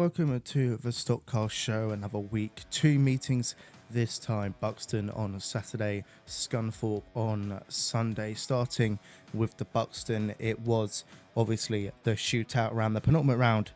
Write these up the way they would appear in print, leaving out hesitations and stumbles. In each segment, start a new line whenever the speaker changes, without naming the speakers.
welcome to the Stockcast Show. Another week, 2 meetings this time. Buxton on Saturday, Scunthorpe on Sunday. Starting with the Buxton, it was obviously the shootout around the penultimate round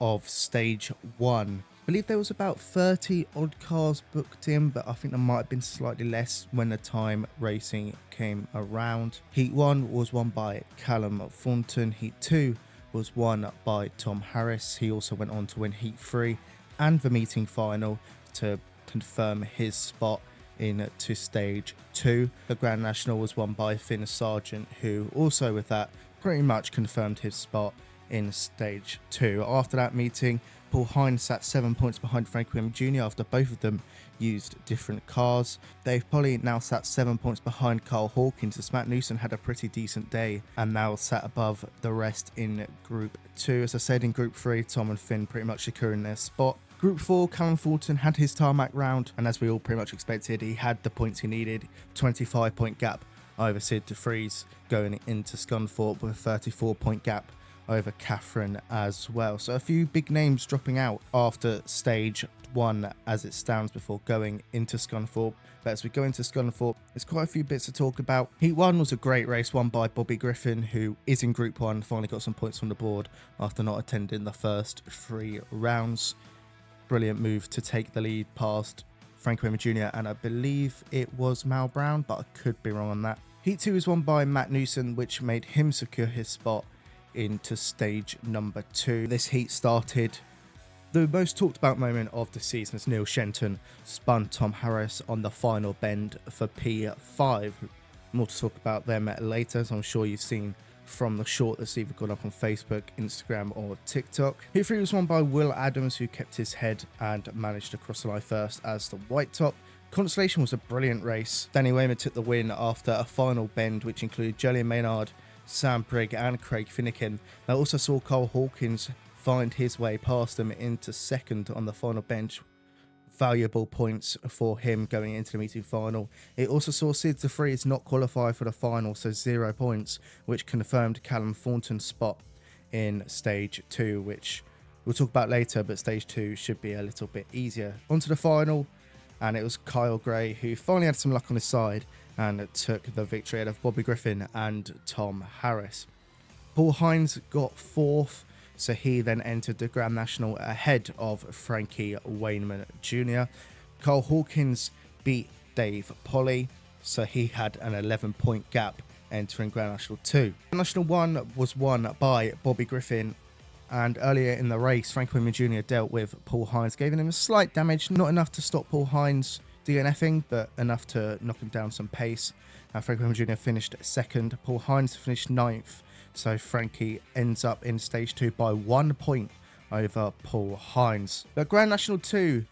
of stage 1. I believe there was about 30 odd cars booked in, but I think there might have been slightly less when the time racing came around. Heat 1 was won by Callum Thornton. Heat 2 was won by Tom Harris. He also went on to win Heat 3 and the meeting final to confirm his spot into stage 2. The Grand National was won by Finn Sargent, who also with that pretty much confirmed his spot in stage 2. After that meeting, Paul Hines sat 7 points behind Frank Williams Jr. after both of them used different cars. Dave Polly now sat 7 points behind Carl Hawkins as Matt Newson had a pretty decent day and now sat above the rest in Group 2. As I said, in Group 3, Tom and Finn pretty much securing their spot. Group 4, Callum Thornton had his tarmac round, and as we all pretty much expected, he had the points he needed. 25-point gap over Sid de Vries going into Scunthorpe with a 34-point gap over Catherine as well. So a few big names dropping out after stage 1 as it stands before going into Scunthorpe. But as we go into Scunthorpe, there's quite a few bits to talk about. Heat 1 was a great race won by Bobby Griffin, who is in Group 1, finally got some points on the board after not attending the first 3 rounds. Brilliant move to take the lead past Frank Williams Jr. and I believe it was Mal Brown, but I could be wrong on that. Heat 2 was won by Matt Newson, which made him secure his spot into stage number 2. This heat started the most talked about moment of the season as Neil Shenton spun Tom Harris on the final bend for P5. More to talk about them later, as I'm sure you've seen from the short that's either gone up on Facebook, Instagram or TikTok. Heat 3 was won by Will Adams, who kept his head and managed to cross the line first as the white top. Constellation was a brilliant race. Danny Wayman took the win after a final bend which included Julian Maynard, Sam Brigg and Craig Finnegan. They also saw Carl Hawkins find his way past them into second on the final bench. Valuable points for him going into the meeting final. It also saw Sid de Vries not qualify for the final, so 0 points, which confirmed Callum Thornton's spot in stage 2, which we'll talk about later, but stage 2 should be a little bit easier. On to the final, and it was Kyle Gray who finally had some luck on his side and took the victory out of Bobby Griffin and Tom Harris. Paul Hines got 4th, so he then entered the Grand National ahead of Frankie Wayneman Jr. Carl Hawkins beat Dave Polly, so he had an 11-point gap entering Grand National 2. Grand National 1 was won by Bobby Griffin, and earlier in the race, Frankie Wayneman Jr. dealt with Paul Hines, giving him a slight damage, not enough to stop Paul Hines DNFing, but enough to knock him down some pace. Frankie Wayneman Jr. finished 2nd, Paul Hines finished 9th. So Frankie ends up in stage 2 by 1 point over Paul Hines. The Grand National 2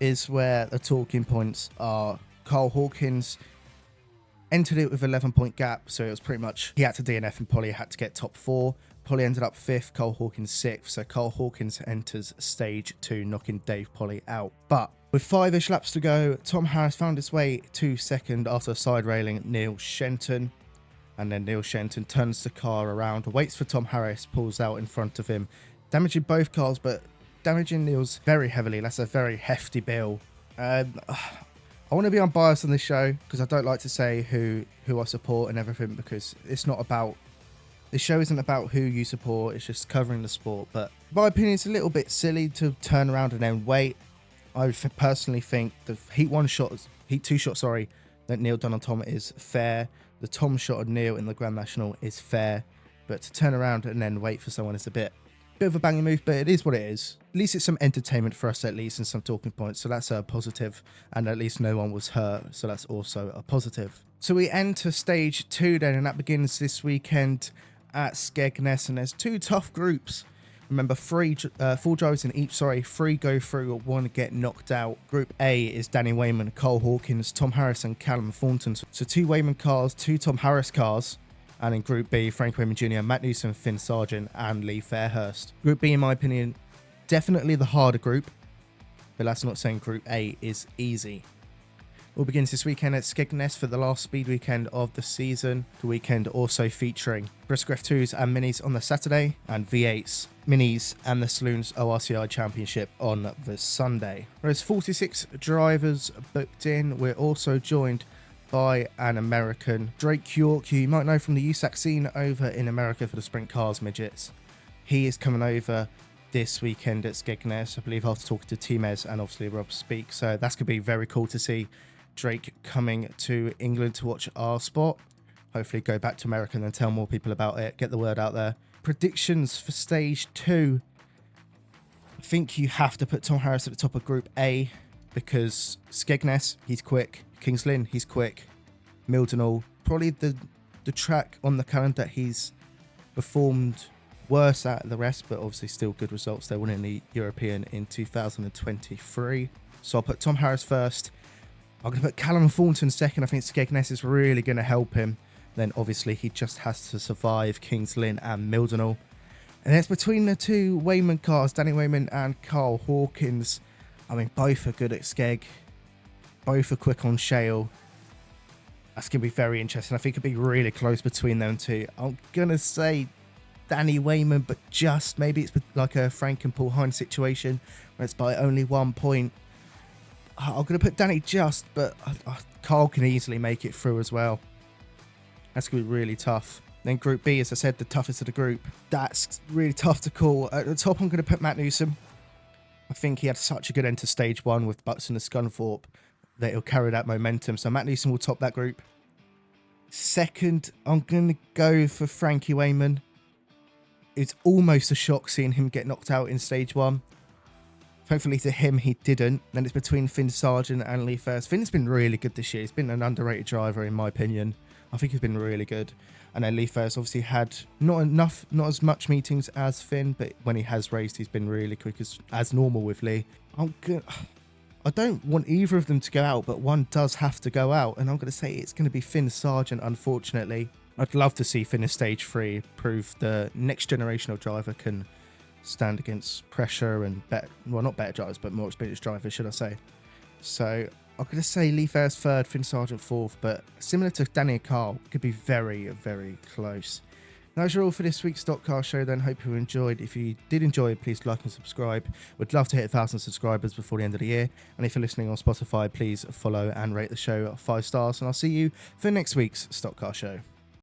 is where the talking points are. Carl Hawkins entered it with 11-point gap, so it was pretty much he had to DNF and Polly had to get top 4. Polly ended up 5th, Carl Hawkins 6th, so Carl Hawkins enters stage 2, knocking Dave Polly out. But with 5-ish laps to go, Tom Harris found his way to 2nd after side railing Neil Shenton. And then Neil Shenton turns the car around, waits for Tom Harris, pulls out in front of him, damaging both cars, but damaging Neil's very heavily. That's a very hefty bill. I want to be unbiased on this show because I don't like to say who I support and everything, because it's not about... This show isn't about who you support, it's just covering the sport. But in my opinion, it's a little bit silly to turn around and then wait. I personally think the Heat 2 shot, that Neil done on Tom is fair. The Tom shot of Neil in the Grand National is fair, but to turn around and then wait for someone is a bit of a banging move, but it is what it is. At least it's some entertainment for us, at least, and some talking points, so that's a positive, and at least no one was hurt, so that's also a positive. So we enter stage 2 then, and that begins this weekend at Skegness, and there's 2 tough groups. Remember, 4 drivers in each, 3 go through, 1 get knocked out. Group A is Danny Wayman, Carl Hawkins, Tom Harris and Callum Thornton. So 2 Wayman cars, 2 Tom Harris cars. And in Group B, Frank Wayman Jr., Matt Newson, Finn Sargent and Lee Fairhurst. Group B, in my opinion, definitely the harder group, but that's not saying Group A is easy. All begins this weekend at Skegness for the last speed weekend of the season. The weekend also featuring BriSCA F2s and Minis on the Saturday, and V8s, Minis and the Saloons ORCI Championship on the Sunday. There's 46 drivers booked in. We're also joined by an American, Drake York, who you might know from the USAC scene over in America for the Sprint Cars Midgets. He is coming over this weekend at Skegness, I believe, after talking to Timez and obviously Rob Speak. So that's going to be very cool to see Drake coming to England to watch our spot. Hopefully go back to America and then tell more people about it, get the word out there. Predictions for stage 2. I think you have to put Tom Harris at the top of Group A because Skegness, he's quick. Kings Lynn, he's quick. Mildenhall, probably the track on the calendar he's performed worse at the rest, but obviously still good results. They're winning the European in 2023. So I'll put Tom Harris first. I'm going to put Callum Thornton second. I think Skegness is really going to help him. Then obviously he just has to survive Kings Lynn and Mildenhall. And it's between the two Wayman cars, Danny Wayman and Carl Hawkins. I mean, both are good at Skeg. Both are quick on shale. That's going to be very interesting. I think it'll be really close between them two. I'm going to say Danny Wayman, but just maybe it's like a Frank and Paul Hines situation where it's by only 1 point. I'm going to put Danny just, but Carl can easily make it through as well. That's going to be really tough. Then Group B, as I said, the toughest of the group. That's really tough to call. At the top, I'm going to put Matt Newsom. I think he had such a good end to stage 1 with Buxton and Scunthorpe that he'll carry that momentum. So Matt Newsom will top that group. Second, I'm going to go for Frankie Wayman. It's almost a shock seeing him get knocked out in stage 1. Thankfully to him, he didn't. Then it's between Finn Sargent and Lee First. Finn's been really good this year. He's been an underrated driver, in my opinion. I think he's been really good. And then Lee First obviously had not as much meetings as Finn, but when he has raced, he's been really quick as normal with Lee. I don't want either of them to go out, but one does have to go out. And I'm going to say it's going to be Finn Sargent, unfortunately. I'd love to see Finn in stage 3 prove the next generation of driver can stand against pressure and not better drivers, but more experienced drivers, should I say. So I'm going to say Lee First third, Finn Sargent fourth, but similar to Danny and Carl, could be very, very close. Those are all for this week's Stock Car Show then. Hope you enjoyed. If you did enjoy, please like and subscribe. We'd love to hit 1,000 subscribers before the end of the year. And if you're listening on Spotify, please follow and rate the show 5 stars. And I'll see you for next week's Stock Car Show.